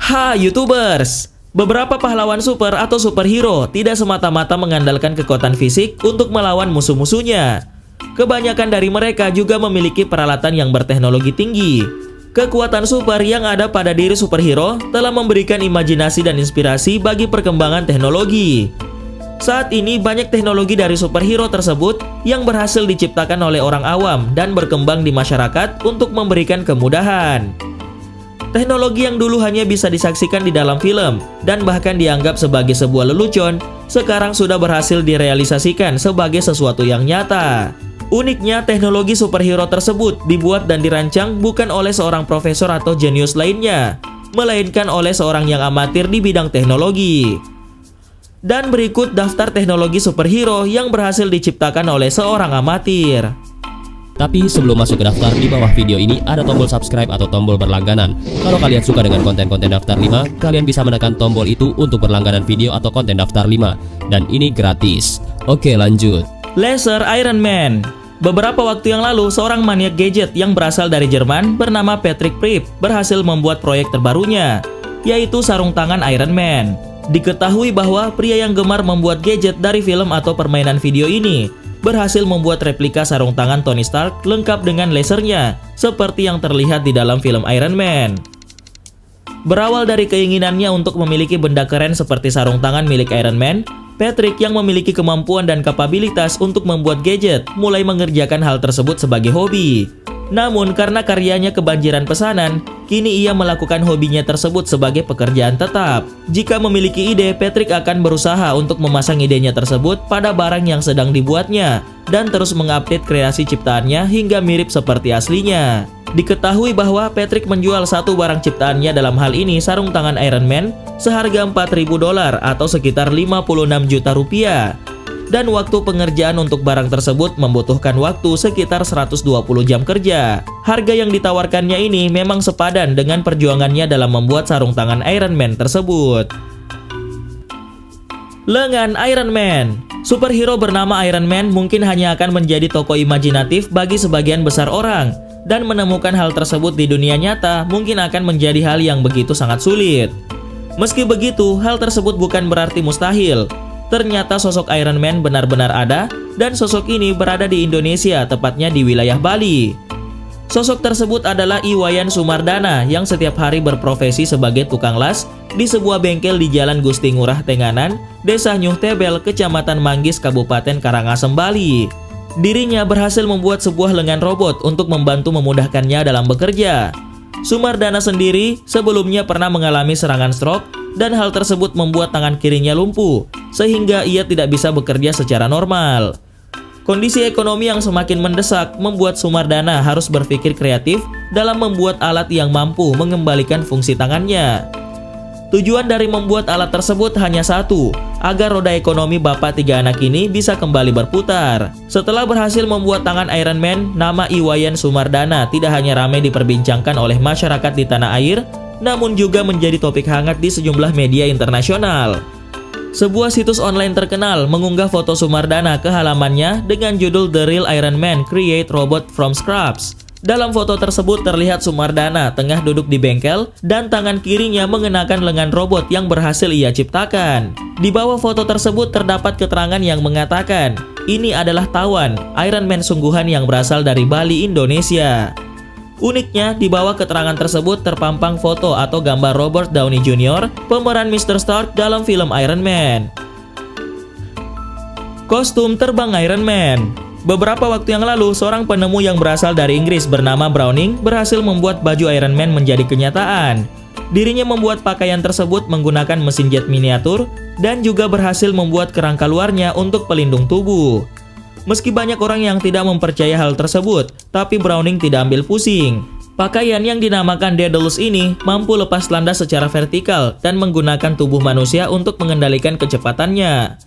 YouTubers! Beberapa pahlawan super atau superhero tidak semata-mata mengandalkan kekuatan fisik untuk melawan musuh-musuhnya. Kebanyakan dari mereka juga memiliki peralatan yang berteknologi tinggi. Kekuatan super yang ada pada diri superhero telah memberikan imajinasi dan inspirasi bagi perkembangan teknologi. Saat ini banyak teknologi dari superhero tersebut yang berhasil diciptakan oleh orang awam dan berkembang di masyarakat untuk memberikan kemudahan. Teknologi yang dulu hanya bisa disaksikan di dalam film dan bahkan dianggap sebagai sebuah lelucon, sekarang sudah berhasil direalisasikan sebagai sesuatu yang nyata. Uniknya, teknologi superhero tersebut dibuat dan dirancang bukan oleh seorang profesor atau jenius lainnya, melainkan oleh seorang yang amatir di bidang teknologi. Dan berikut daftar teknologi superhero yang berhasil diciptakan oleh seorang amatir. Tapi sebelum masuk ke daftar, di bawah video ini ada tombol subscribe atau tombol berlangganan. Kalau kalian suka dengan konten-konten daftar 5, kalian bisa menekan tombol itu untuk berlangganan video atau konten daftar 5. Dan ini gratis. Oke, lanjut. Laser Iron Man. Beberapa waktu yang lalu, seorang maniak gadget yang berasal dari Jerman bernama Patrick Prip berhasil membuat proyek terbarunya, yaitu sarung tangan Iron Man. Diketahui bahwa pria yang gemar membuat gadget dari film atau permainan video ini berhasil membuat replika sarung tangan Tony Stark lengkap dengan lasernya, seperti yang terlihat di dalam film Iron Man. Berawal dari keinginannya untuk memiliki benda keren seperti sarung tangan milik Iron Man, Patrick yang memiliki kemampuan dan kapabilitas untuk membuat gadget mulai mengerjakan hal tersebut sebagai hobi. Namun karena karyanya kebanjiran pesanan, kini ia melakukan hobinya tersebut sebagai pekerjaan tetap. Jika memiliki ide, Patrick akan berusaha untuk memasang idenya tersebut pada barang yang sedang dibuatnya dan terus mengupdate kreasi ciptaannya hingga mirip seperti aslinya. Diketahui bahwa Patrick menjual satu barang ciptaannya, dalam hal ini sarung tangan Iron Man, seharga $4.000 atau sekitar 56 juta rupiah. Dan waktu pengerjaan untuk barang tersebut membutuhkan waktu sekitar 120 jam kerja. Harga yang ditawarkannya ini memang sepadan dengan perjuangannya dalam membuat sarung tangan Iron Man tersebut. Lengan Iron Man. Superhero bernama Iron Man mungkin hanya akan menjadi tokoh imajinatif bagi sebagian besar orang, dan menemukan hal tersebut di dunia nyata mungkin akan menjadi hal yang begitu sangat sulit. Meski begitu, hal tersebut bukan berarti mustahil. Ternyata sosok Iron Man benar-benar ada, dan sosok ini berada di Indonesia, tepatnya di wilayah Bali. Sosok tersebut adalah Iwayan Sumardana yang setiap hari berprofesi sebagai tukang las di sebuah bengkel di Jalan Gusti Ngurah Tenganan, Desa Nyuh Tebel, Kecamatan Manggis, Kabupaten Karangasem, Bali. Dirinya berhasil membuat sebuah lengan robot untuk membantu memudahkannya dalam bekerja. Sumardana sendiri sebelumnya pernah mengalami serangan stroke, dan hal tersebut membuat tangan kirinya lumpuh, sehingga ia tidak bisa bekerja secara normal. Kondisi ekonomi yang semakin mendesak membuat Sumardana harus berpikir kreatif dalam membuat alat yang mampu mengembalikan fungsi tangannya. Tujuan dari membuat alat tersebut hanya satu, agar roda ekonomi bapak 3 anak ini bisa kembali berputar. Setelah berhasil membuat tangan Iron Man, nama Iwayan Sumardana tidak hanya ramai diperbincangkan oleh masyarakat di tanah air, namun juga menjadi topik hangat di sejumlah media internasional. Sebuah situs online terkenal mengunggah foto Sumardana ke halamannya dengan judul The Real Iron Man Create Robot from Scraps. Dalam foto tersebut terlihat Sumardana tengah duduk di bengkel dan tangan kirinya mengenakan lengan robot yang berhasil ia ciptakan. Di bawah foto tersebut terdapat keterangan yang mengatakan, ini adalah Tawan, Iron Man sungguhan yang berasal dari Bali, Indonesia. Uniknya, di bawah keterangan tersebut terpampang foto atau gambar Robert Downey Jr., pemeran Mr. Stark dalam film Iron Man. Kostum terbang Iron Man. Beberapa waktu yang lalu, seorang penemu yang berasal dari Inggris bernama Browning berhasil membuat baju Iron Man menjadi kenyataan. Dirinya membuat pakaian tersebut menggunakan mesin jet miniatur dan juga berhasil membuat kerangka luarnya untuk pelindung tubuh. Meski banyak orang yang tidak mempercaya hal tersebut, tapi Browning tidak ambil pusing. Pakaian yang dinamakan Daedalus ini mampu lepas landas secara vertikal dan menggunakan tubuh manusia untuk mengendalikan kecepatannya.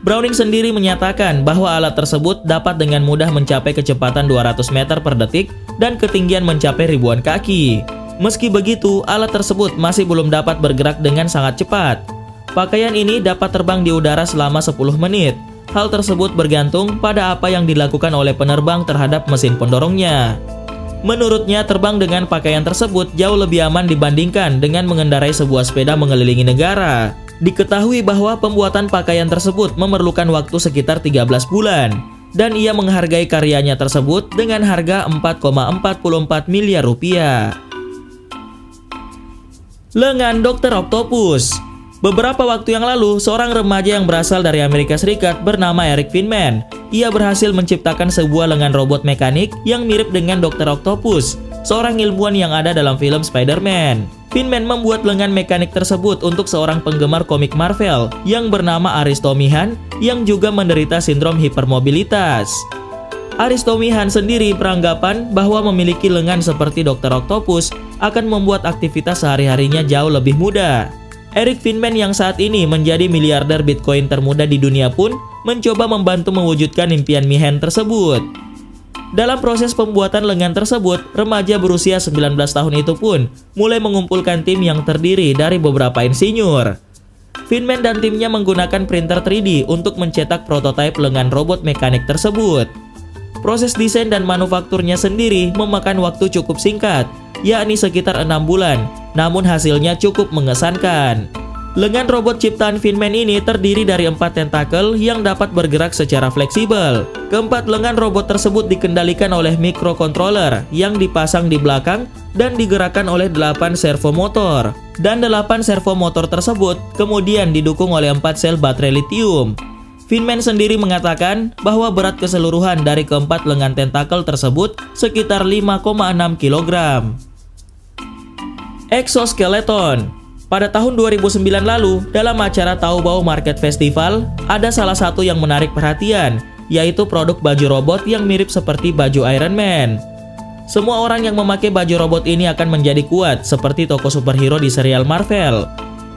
Browning sendiri menyatakan bahwa alat tersebut dapat dengan mudah mencapai kecepatan 200 meter per detik dan ketinggian mencapai ribuan kaki. Meski begitu, alat tersebut masih belum dapat bergerak dengan sangat cepat. Pakaian ini dapat terbang di udara selama 10 menit. Hal tersebut bergantung pada apa yang dilakukan oleh penerbang terhadap mesin pendorongnya. Menurutnya, terbang dengan pakaian tersebut jauh lebih aman dibandingkan dengan mengendarai sebuah sepeda mengelilingi negara. Diketahui bahwa pembuatan pakaian tersebut memerlukan waktu sekitar 13 bulan, dan ia menghargai karyanya tersebut dengan harga 4,44 miliar rupiah. Lengan Dr. Octopus. Beberapa waktu yang lalu, seorang remaja yang berasal dari Amerika Serikat bernama Eric Finman. Ia berhasil menciptakan sebuah lengan robot mekanik yang mirip dengan Dr. Octopus, seorang ilmuwan yang ada dalam film Spider-Man. Finman membuat lengan mekanik tersebut untuk seorang penggemar komik Marvel yang bernama Aristomihan yang juga menderita sindrom hipermobilitas. Aristomihan sendiri beranggapan bahwa memiliki lengan seperti Dr. Octopus akan membuat aktivitas sehari-harinya jauh lebih mudah. Eric Finman yang saat ini menjadi miliarder Bitcoin termuda di dunia pun mencoba membantu mewujudkan impian Mihan tersebut. Dalam proses pembuatan lengan tersebut, remaja berusia 19 tahun itu pun mulai mengumpulkan tim yang terdiri dari beberapa insinyur. Finman dan timnya menggunakan printer 3D untuk mencetak prototipe lengan robot mekanik tersebut. Proses desain dan manufakturnya sendiri memakan waktu cukup singkat, yakni sekitar 6 bulan, namun hasilnya cukup mengesankan. Lengan robot ciptaan Finman ini terdiri dari 4 tentakel yang dapat bergerak secara fleksibel. Keempat lengan robot tersebut dikendalikan oleh microcontroller yang dipasang di belakang dan digerakkan oleh 8 servomotor. Dan 8 servomotor tersebut kemudian didukung oleh 4 sel baterai litium. Finman sendiri mengatakan bahwa berat keseluruhan dari keempat lengan tentakel tersebut sekitar 5,6 kg. Exoskeleton. Pada tahun 2009 lalu, dalam acara Taobao Market Festival, ada salah satu yang menarik perhatian, yaitu produk baju robot yang mirip seperti baju Iron Man. Semua orang yang memakai baju robot ini akan menjadi kuat, seperti tokoh superhero di serial Marvel.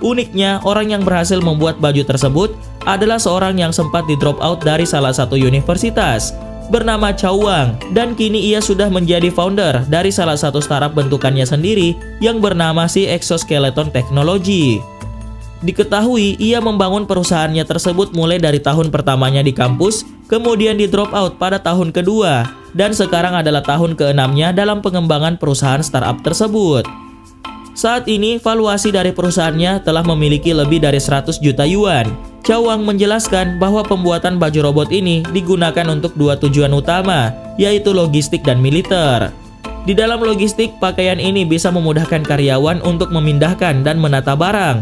Uniknya, orang yang berhasil membuat baju tersebut adalah seorang yang sempat di-drop out dari salah satu universitas, bernama Chow Wang, dan kini ia sudah menjadi founder dari salah satu startup bentukannya sendiri yang bernama si Exoskeleton Technology. Diketahui ia membangun perusahaannya tersebut mulai dari tahun pertamanya di kampus, kemudian di-drop out pada tahun kedua, dan sekarang adalah tahun ke-6-nya dalam pengembangan perusahaan startup tersebut. Saat ini, valuasi dari perusahaannya telah memiliki lebih dari 100 juta yuan. Chow Wang menjelaskan bahwa pembuatan baju robot ini digunakan untuk 2 tujuan utama, yaitu logistik dan militer. Di dalam logistik, pakaian ini bisa memudahkan karyawan untuk memindahkan dan menata barang.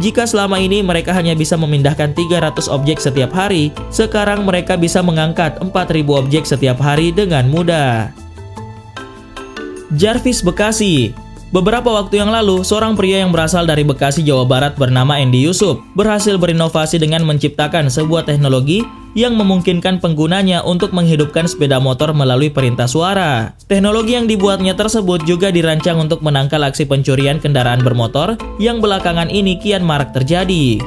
Jika selama ini mereka hanya bisa memindahkan 300 objek setiap hari, sekarang mereka bisa mengangkat 4.000 objek setiap hari dengan mudah. Jarvis Bekasi. Beberapa waktu yang lalu, seorang pria yang berasal dari Bekasi, Jawa Barat bernama Andy Yusuf berhasil berinovasi dengan menciptakan sebuah teknologi yang memungkinkan penggunanya untuk menghidupkan sepeda motor melalui perintah suara. Teknologi yang dibuatnya tersebut juga dirancang untuk menangkal aksi pencurian kendaraan bermotor yang belakangan ini kian marak terjadi.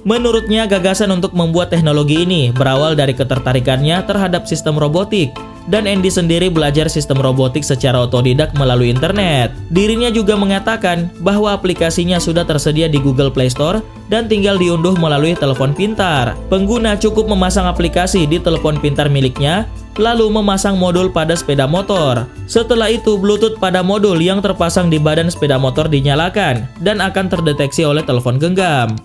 Menurutnya, gagasan untuk membuat teknologi ini berawal dari ketertarikannya terhadap sistem robotik, dan Andy sendiri belajar sistem robotik secara otodidak melalui internet. Dirinya juga mengatakan bahwa aplikasinya sudah tersedia di Google Play Store dan tinggal diunduh melalui telepon pintar. Pengguna cukup memasang aplikasi di telepon pintar miliknya, lalu memasang modul pada sepeda motor. Setelah itu, Bluetooth pada modul yang terpasang di badan sepeda motor dinyalakan dan akan terdeteksi oleh telepon genggam.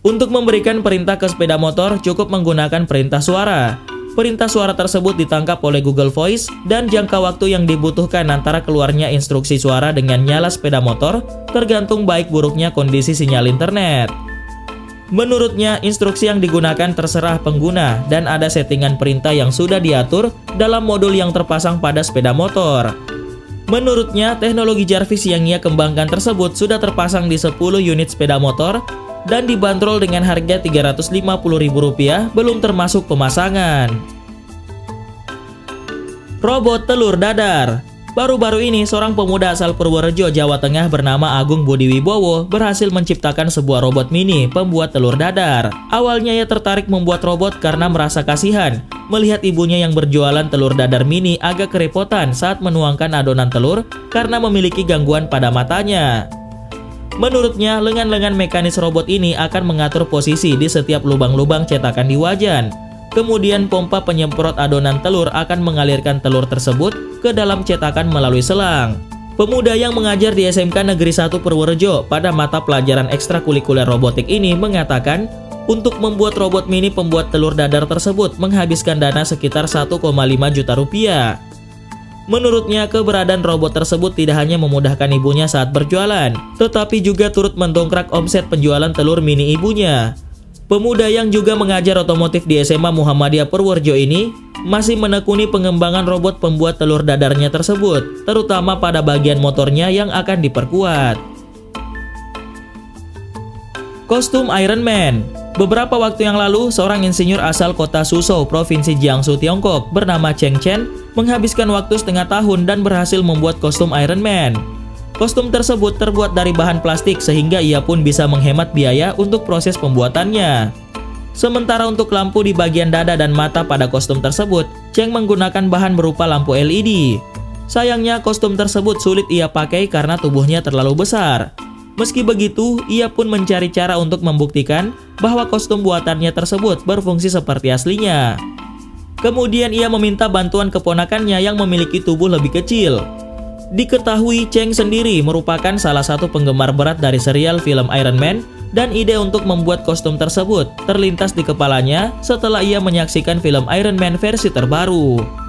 Untuk memberikan perintah ke sepeda motor, cukup menggunakan perintah suara. Perintah suara tersebut ditangkap oleh Google Voice dan jangka waktu yang dibutuhkan antara keluarnya instruksi suara dengan nyala sepeda motor tergantung baik buruknya kondisi sinyal internet. Menurutnya, instruksi yang digunakan terserah pengguna dan ada settingan perintah yang sudah diatur dalam modul yang terpasang pada sepeda motor. Menurutnya, teknologi Jarvis yang ia kembangkan tersebut sudah terpasang di 10 unit sepeda motor dan dibanderol dengan harga Rp350.000 belum termasuk pemasangan. Robot telur dadar. Baru-baru ini, seorang pemuda asal Purworejo, Jawa Tengah bernama Agung Budi Wibowo berhasil menciptakan sebuah robot mini pembuat telur dadar. Awalnya ia tertarik membuat robot karena merasa kasihan melihat ibunya yang berjualan telur dadar mini agak kerepotan saat menuangkan adonan telur karena memiliki gangguan pada matanya. Menurutnya, lengan-lengan mekanis robot ini akan mengatur posisi di setiap lubang-lubang cetakan di wajan. Kemudian pompa penyemprot adonan telur akan mengalirkan telur tersebut ke dalam cetakan melalui selang. Pemuda yang mengajar di SMK Negeri 1 Purworejo pada mata pelajaran ekstrakurikuler robotik ini mengatakan, untuk membuat robot mini pembuat telur dadar tersebut menghabiskan dana sekitar 1,5 juta rupiah. Menurutnya, keberadaan robot tersebut tidak hanya memudahkan ibunya saat berjualan, tetapi juga turut mendongkrak omset penjualan telur mini ibunya. Pemuda yang juga mengajar otomotif di SMA Muhammadiyah Purworejo ini masih menekuni pengembangan robot pembuat telur dadarnya tersebut, terutama pada bagian motornya yang akan diperkuat. Kostum Iron Man. Beberapa waktu yang lalu, seorang insinyur asal kota Suzhou, Provinsi Jiangsu, Tiongkok, bernama Cheng Chen, menghabiskan waktu setengah tahun dan berhasil membuat kostum Iron Man. Kostum tersebut terbuat dari bahan plastik sehingga ia pun bisa menghemat biaya untuk proses pembuatannya. Sementara untuk lampu di bagian dada dan mata pada kostum tersebut, Cheng menggunakan bahan berupa lampu LED. Sayangnya kostum tersebut sulit ia pakai karena tubuhnya terlalu besar. Meski begitu, ia pun mencari cara untuk membuktikan bahwa kostum buatannya tersebut berfungsi seperti aslinya. Kemudian ia meminta bantuan keponakannya yang memiliki tubuh lebih kecil. Diketahui Cheng sendiri merupakan salah satu penggemar berat dari serial film Iron Man, dan ide untuk membuat kostum tersebut terlintas di kepalanya setelah ia menyaksikan film Iron Man versi terbaru.